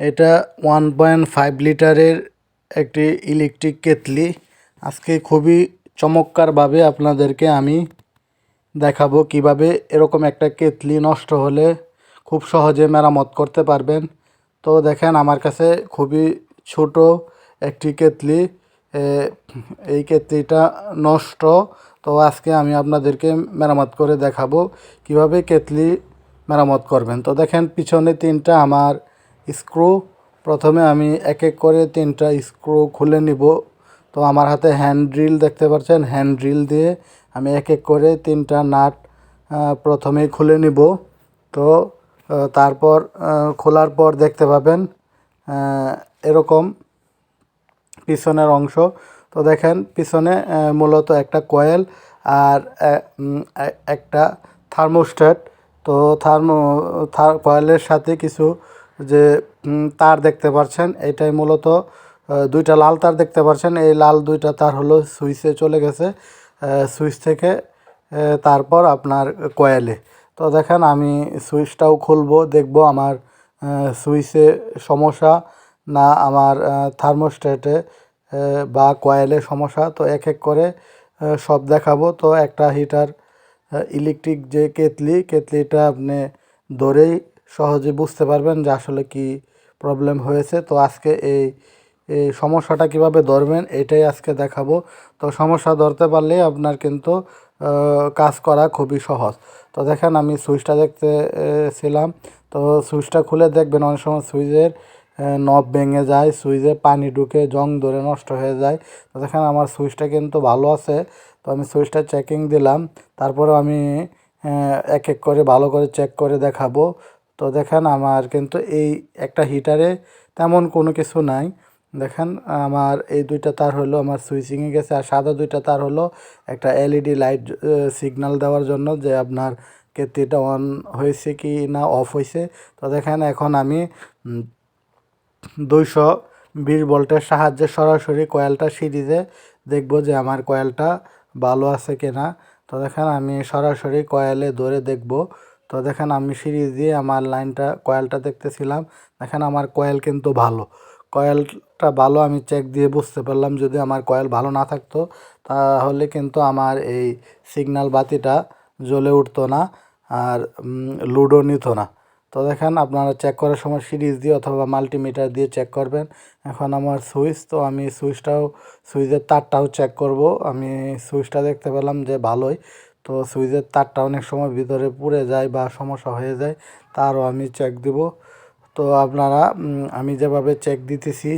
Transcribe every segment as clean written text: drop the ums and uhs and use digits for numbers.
এটা 1.5 লিটারের একটি ইলেকট্রিক কেতলি। আজকে খুবই চমৎকারভাবে আপনাদেরকে আমি দেখাবো কিভাবে এরকম একটা কেতলি নষ্ট হলে খুব সহজে মেরামত করতে পারবেন। তো দেখেন আমার কাছে খুবই ছোট একটি কেতলি, এই কেতলিটা নষ্ট। তো আজকে আমি আপনাদেরকে মেরামত করে দেখাবো কিভাবে কেতলি মেরামত করবেন। তো দেখেন পিছনে 3টা আমার স্ক্রু। প্রথমে আমি এক এক করে 3টা স্ক্রু খুলে নিব। তো আমার হাতে হ্যান্ড ড্রিল দেখতে পাচ্ছেন, হ্যান্ড ড্রিল দিয়ে আমি এক এক করে 3টা নাট প্রথমেই খুলে নিব। তো তারপর খোলার পর দেখতে পাবেন এরকম পিছনের অংশ। তো দেখেন পিছনে মূলত একটা কয়েল আর একটা থার্মোস্ট্যাট। তো কয়েলের সাথে কিছু যে তার দেখতে পাচ্ছেন, এটাই মূলত 2টা লাল তার দেখতে পাচ্ছেন। এই লাল 2টা তার হলো সুইচে চলে গেছে, সুইচ থেকে তারপর আপনার কয়েলে। তো দেখেন আমি সুইচটাও খুলবো, দেখব আমার সুইচে সমস্যা না আমার থার্মোস্ট্যাটে বা কয়েলে সমস্যা। তো এক এক করে সব দেখাবো। তো একটা হিটার ইলেকট্রিক যে কেতলিটা আপনি ধরেই সহজে বুঝতে পারবেন যে আসলে কি প্রবলেম হয়েছে। তো আজকে এই সমস্যাটা কিভাবে ধরবেন এটাই আজকে দেখাবো। তো সমস্যা ধরতে পারলেই আপনার কিন্তু কাজ করা খুবই সহজ। তো দেখেন আমি সুইচটা দেখতে ছিলাম। তো সুইচটা খুলে দেখবেন অনেক সময় সুইচের নব ভেঙে যায়, সুইচে পানি ঢুকে জং ধরে নষ্ট হয়ে যায়। তো দেখেন আমার সুইচটা কিন্তু ভালো আছে। তো আমি সুইচটা চেকিং দিলাম, তারপরে আমি এক এক করে ভালো করে চেক করে দেখাবো। তো দেখেন আমার কিন্তু এই একটা হিটারে তেমন কোনো কিছু নাই। দেখেন আমার এই 2টা তার হলো আমার সুইচিংয়ে গেছে, আর সাদা 2টা তার হলো একটা এলইডি লাইট সিগন্যাল দেওয়ার জন্য যে আপনার কেতলিটা অন হয়েছে কি না অফ হয়েছে। তো দেখেন এখন আমি 220 ভোল্টের সাহায্যে সরাসরি কয়েলটা সিরিজে দেখব যে আমার কয়েলটা ভালো আছে কিনা। তো দেখেন আমি সরাসরি কয়েলে ধরে দেখব। তো দেখেন আমি সিরিজ দিয়ে আমার কয়েলটা দেখতেছিলাম। দেখেন আমার কয়েল কিন্তু ভালো, কয়েলটা ভালো। আমি চেক দিয়ে বুঝতে পারলাম যদি আমার কয়েল ভালো না থাকতো তাহলে কিন্তু আমার এই সিগন্যাল বাতিটা জ্বলে উঠতো না আর লুডো নিত না। তো দেখেন আপনারা চেক করার সময় সিরিজ দিয়ে অথবা মাল্টিমিটার দিয়ে চেক করবেন। এখন আমার সুইচ, তো আমি সুইচের তারটাও চেক করব। আমি সুইচটা দেখতে পেলাম যে ভালোই। তো সুইচের তারটা অনেক সময় ভিতরে পুড়ে যায় বা সমস্যা হয়ে যায়, তারও আমি চেক দিব। তো আপনারা আমি যেভাবে চেক দিতেছি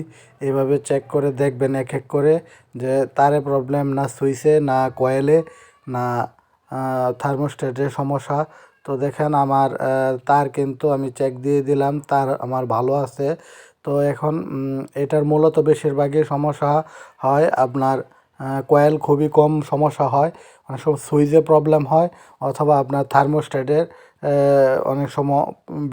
এইভাবে চেক করে দেখবেন এক এক করে যে তারে প্রবলেম না সুইচে না কয়েলে না থার্মোস্ট্যাটের সমস্যা। তো দেখেন আমার তার কিন্তু আমি চেক দিয়ে দিলাম, তার আমার ভালো আছে। তো এখন এটার মূলত বেশিরভাগই সমস্যা হয় আপনার কয়েল খুবই কম সমস্যা হয়, অনেক সময় সুইচে প্রবলেম হয় অথবা আপনার থার্মোস্ট্যাটের অনেক সময়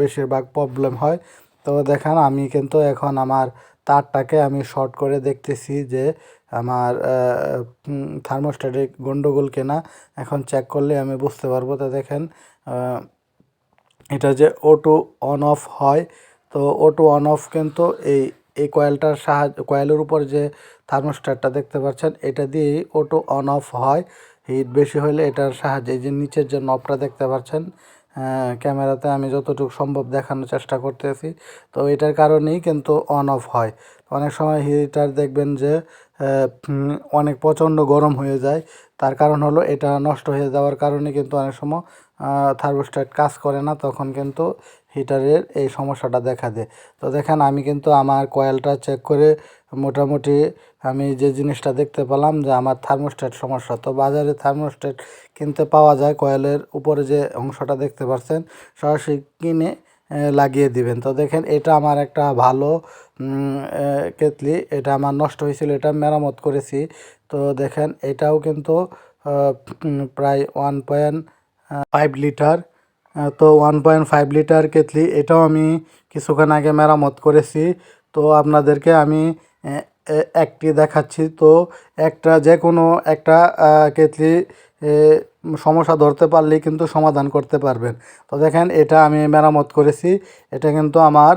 বেশিরভাগ প্রবলেম হয়। তো দেখেন আমি কিন্তু এখন আমার তারটাকে আমি শর্ট করে দেখতেছি যে আমার থার্মোস্ট্যাটে গন্ডগোল কিনা। এখন চেক করলে আমি বুঝতে পারবো। তো দেখেন এটা যে অটো অন অফ হয়, তো অটো অন অফ কিন্তু এই কয়েলটার কয়েলের উপর যে থার্মোস্ট্যাটটা দেখতে পাচ্ছেন এটা দিয়েই অটো অন অফ হয়। হিট বেশি হলে এটার সাহায্যে যে নিচের যে নবটা দেখতে পাচ্ছেন ক্যামেরাতে আমি যতটুকু সম্ভব দেখানোর চেষ্টা করতেছি, তো এটার কারণেই কিন্তু অন অফ হয়। অনেক সময় হিটার দেখবেন যে অনেক প্রচণ্ড গরম হয়ে যায়, তার কারণ হলো এটা নষ্ট হয়ে যাওয়ার কারণে কিন্তু অনেক সময় থার্মোস্ট্যাট কাজ করে না, তখন কিন্তু হিটারের এই সমস্যাটা দেখা দেয়। তো দেখেন আমি কিন্তু আমার কয়েলটা চেক করে মোটামুটি আমি যে জিনিসটা দেখতে পেলাম যে আমার থার্মোস্ট্যাট সমস্যা। তো বাজারে থার্মোস্ট্যাট কিনতে পাওয়া যায়, কয়েলের উপরে যে অংশটা দেখতে পাচ্ছেন সরাসরি কিনে লাগিয়ে দিবেন। তো দেখেন এটা আমার একটা ভালো কেতলি, এটা আমার নষ্ট হয়েছিল, এটা মেরামত করেছি। তো দেখেন এটাও কিন্তু প্রায় 1.5 লিটার। তো 1.5 লিটার কেতলি, এটাও আমি কিছুক্ষণ আগে মেরামত করেছি। তো আপনাদেরকে আমি একটি দেখাচ্ছি। তো যে কোনো একটা কেতলি সমস্যা ধরতে পারলেই কিন্তু সমাধান করতে পারবেন। তো দেখেন এটা আমি মেরামত করেছি, এটা কিন্তু আমার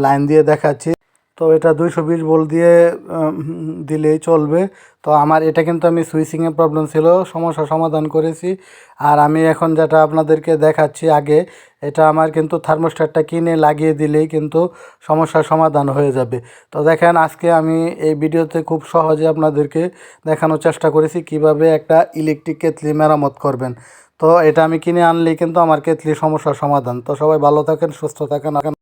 লাইন দিয়ে দেখাচ্ছি। তো এটা 220 ভোল্ট দিয়ে দিলেই চলবে। তো আমার এটা কিন্তু আমি সুইচিংয়ের প্রবলেম ছিল, সমস্যা সমাধান করেছি। আর আমি এখন যেটা আপনাদেরকে দেখাচ্ছি আগে, এটা আমার কিন্তু থার্মোস্ট্যাটটা কিনে লাগিয়ে দিলেই কিন্তু সমস্যার সমাধান হয়ে যাবে। তো দেখেন আজকে আমি এই ভিডিওতে খুব সহজে আপনাদেরকে দেখানোর চেষ্টা করেছি কিভাবে একটা ইলেকট্রিক কেটলি মেরামত করবেন। তো এটা আমি কিনে আনলেই কিন্তু আমার কেটলির সমস্যার সমাধান। তো সবাই ভালো থাকেন, সুস্থ থাকেন।